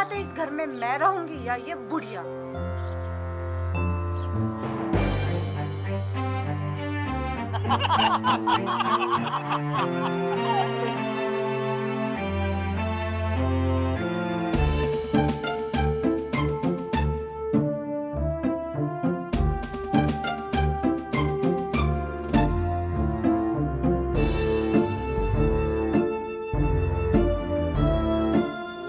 या तो इस घर में मैं रहूंगी या ये बुढ़िया।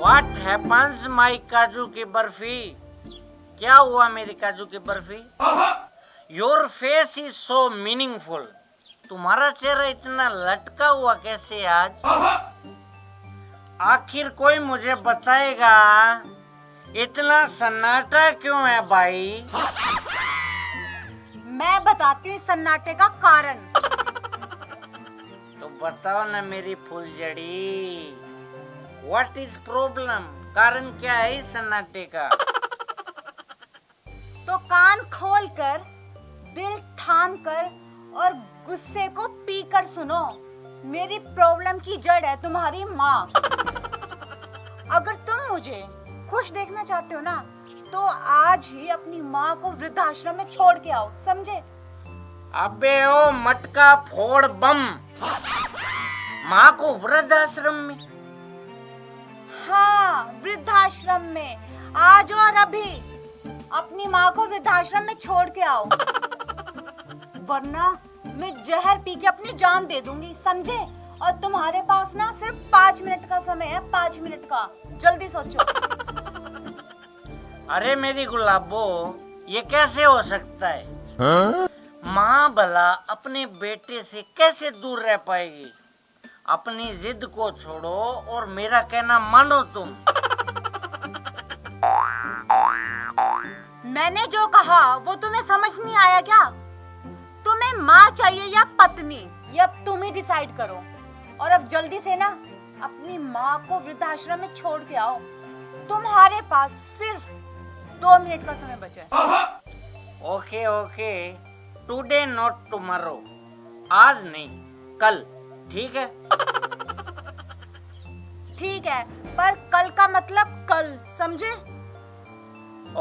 What happens, my काजू की बर्फी? क्या हुआ मेरी काजू की barfi? Your face is so meaningful. तुम्हारा चेहरा इतना लटका हुआ कैसे आज? आखिर कोई मुझे बताएगा इतना सन्नाटा क्यों है भाई? मैं बताती हूँ इस सन्नाटे का कारण। तो बताओ ना मेरी फुलझड़ी। What is problem? कारण क्या है इस सन्नाटे का? तो कान खोल कर, दिल थाम कर और गुस्से को पी कर सुनो। मेरी प्रॉब्लम की जड़ है तुम्हारी माँ। अगर तुम मुझे खुश देखना चाहते हो ना, तो आज ही अपनी माँ को वृद्धाश्रम में छोड़ के आओ, समझे? अबे ओ मटका फोड़ बम, माँ को वृद्धाश्रम में? हाँ, वृद्धाश्रम में आज और अभी अपनी माँ को वृद्धाश्रम में छोड़ के आओ, वरना मैं जहर पी के अपनी जान दे दूंगी, समझे? और तुम्हारे पास ना सिर्फ 5 मिनट का समय है, 5 मिनट का, जल्दी सोचो। अरे मेरी गुलाबो, ये कैसे हो सकता है? हाँ? माँ भला अपने बेटे से कैसे दूर रह पाएगी? अपनी जिद को छोड़ो और मेरा कहना मानो तुम। मैंने जो कहा वो तुम्हें समझ नहीं आया क्या? तुम्हें माँ चाहिए या पत्नी, ये अब तुम ही डिसाइड करो। और अब जल्दी से ना अपनी माँ को वृद्धाश्रम में छोड़ के आओ। तुम्हारे पास सिर्फ 2 मिनट का समय बचा है। Okay okay, today not tomorrow, आज नहीं कल, ठीक है? ठीक है, पर कल का मतलब कल, समझे?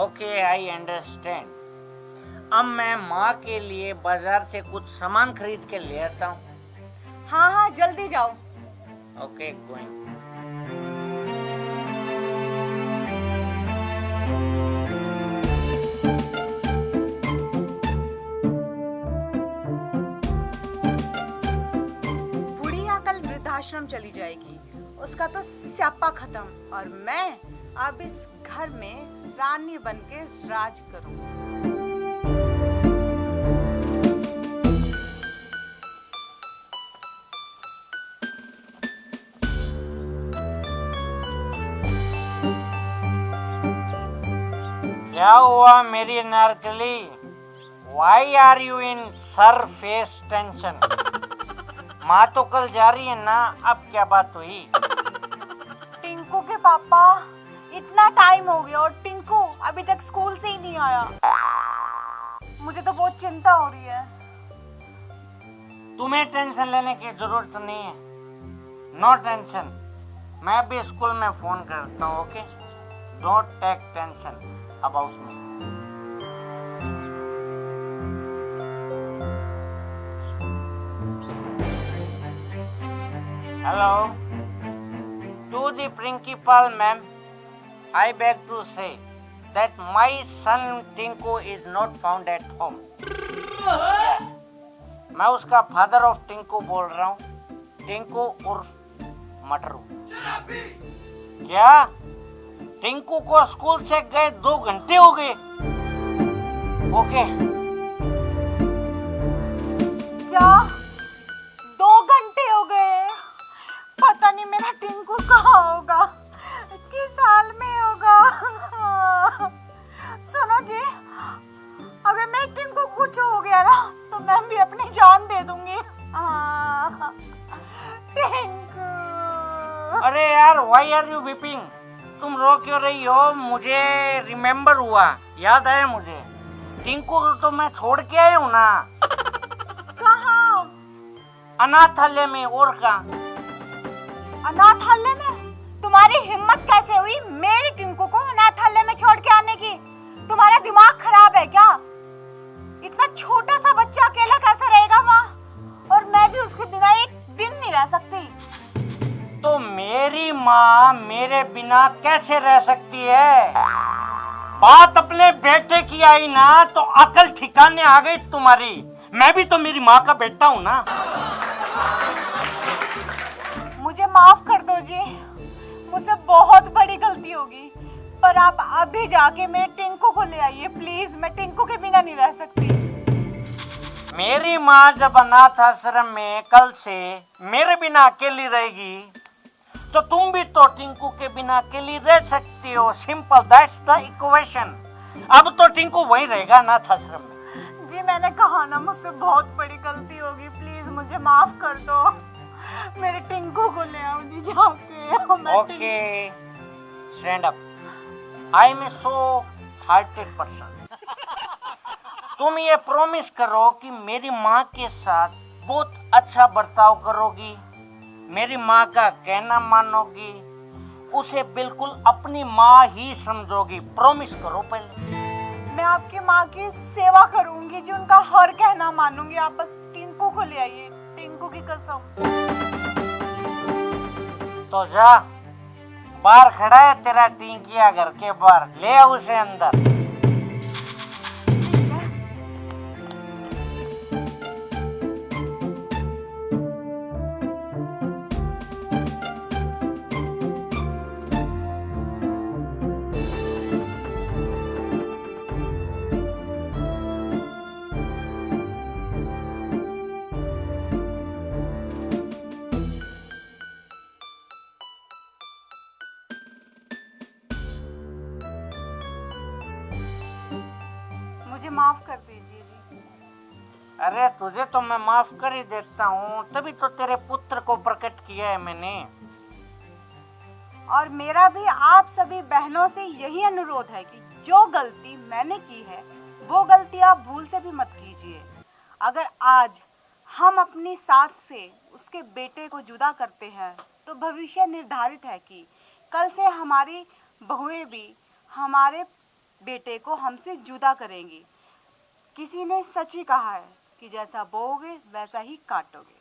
Okay, I understand. अब मैं माँ के लिए बाजार से कुछ सामान खरीद के ले आता हूँ। हाँ हाँ, जल्दी जाओ। Okay, going. बुढ़िया कल वृद्धाश्रम चली जाएगी, उसका तो स्यापा खत्म, और मैं अब इस घर में रानी बनके राज करूं। क्या हुआ मेरी Narkali? Why are you in surface tension? माँ तो कल जा रही है ना, अब क्या बात हुई? टिंकू के पापा, इतना टाइम हो गया और टिंकू अभी तक स्कूल से ही नहीं आया। मुझे तो बहुत चिंता हो रही है। तुम्हें टेंशन लेने की जरूरत नहीं है, नो टेंशन। मैं अभी स्कूल में फोन करता हूँ, okay? Don't take tension about me. Hello, to the principal ma'am, I beg to say that my son Tinku is not found at home. Yeah. मैं उसका फादर ऑफ टिंकू बोल रहा हूँ, टिंकू उर्फ मटरू। क्या? टिंकू को स्कूल से गए 2 घंटे हो गए? ओके। क्या 2 घंटे हो गए? पता नहीं मेरा टिंकू कहाँ होगा, किस हाल में होगा। सुनो जी, अगर मेरे टिंकू कुछ हो गया ना, तो मैं भी अपनी जान दे दूंगी। टिंकू। अरे यार, व्हाई आर यू वीपिंग? तुम रो क्यों रही हो? मुझे रिमेम्बर हुआ, याद आया मुझे। टिंकू को तो मैं छोड़ के आया हूँ ना। कहाँ? अनाथालय में, और कहाँ? अनाथालय में? तुम्हारी हिम्मत कैसे हुई मेरी टिंकू को अनाथालय में छोड़ के आने की? तुम्हारा दिमाग खराब है क्या? इतना छोटा सा बच्चा अकेला कैसे रहेगा माँ? और मैं भी उसके बिना एक दिन नहीं रह सकती। तो मेरी माँ मेरे बिना कैसे रह सकती है? बात अपने बेटे की आई ना तो अकल ठिकाने आ गई तुम्हारी। मैं भी तो मेरी माँ का बेटा हूँ ना। मुझे माफ कर दो जी, मुझसे बहुत बड़ी गलती होगी, पर आप अभी जाके मेरे टिंकू को ले आइए प्लीज। मैं टिंकू के बिना नहीं रह सकती। मेरी माँ जब अनाथ आश्रम में कल से मेरे बिना अकेली रहेगी तो तुम भी तो टिंकू के बिना अकेली रह सकती हो। Simple, that's the equation. अब तो टिंकू वहीं रहेगा अनाथ आश्रम में। जी मैंने कहा ना, मुझसे बहुत बड़ी गलती होगी, प्लीज मुझे माफ कर दो। मेरे टिंकू को ले आओ जी जाके। Okay, stand up. I am so hearted person. तुम ये प्रॉमिस करो कि मेरी माँ के साथ बहुत अच्छा बर्ताव करोगी, मेरी माँ का कहना मानोगी, उसे बिल्कुल अपनी माँ ही समझोगी। प्रॉमिस करो पहले। मैं आपकी माँ की सेवा करूंगी जी, उनका हर कहना मानूंगी। आप बस टिंकू को ले आइए, टिंकू की कसम। तो जा, बाहर खड़ा है तेरा टिंकिया घर के बाहर, ले आ उसे अंदर। मुझे माफ कर दीजिए जी। अरे तुझे तो मैं माफ कर ही देता हूँ, तभी तो तेरे पुत्र को प्रकट किया है मैंने। और मेरा भी आप सभी बहनों से यही अनुरोध है कि जो गलती मैंने की है वो गलती आप भूल से भी मत कीजिए। अगर आज हम अपनी सास से उसके बेटे को जुदा करते हैं तो भविष्य निर्धारित है कि कल से हमारी बहुएं भी हमारे बेटे को हमसे जुदा करेंगी। किसी ने सच ही कहा है कि जैसा बोओगे वैसा ही काटोगे।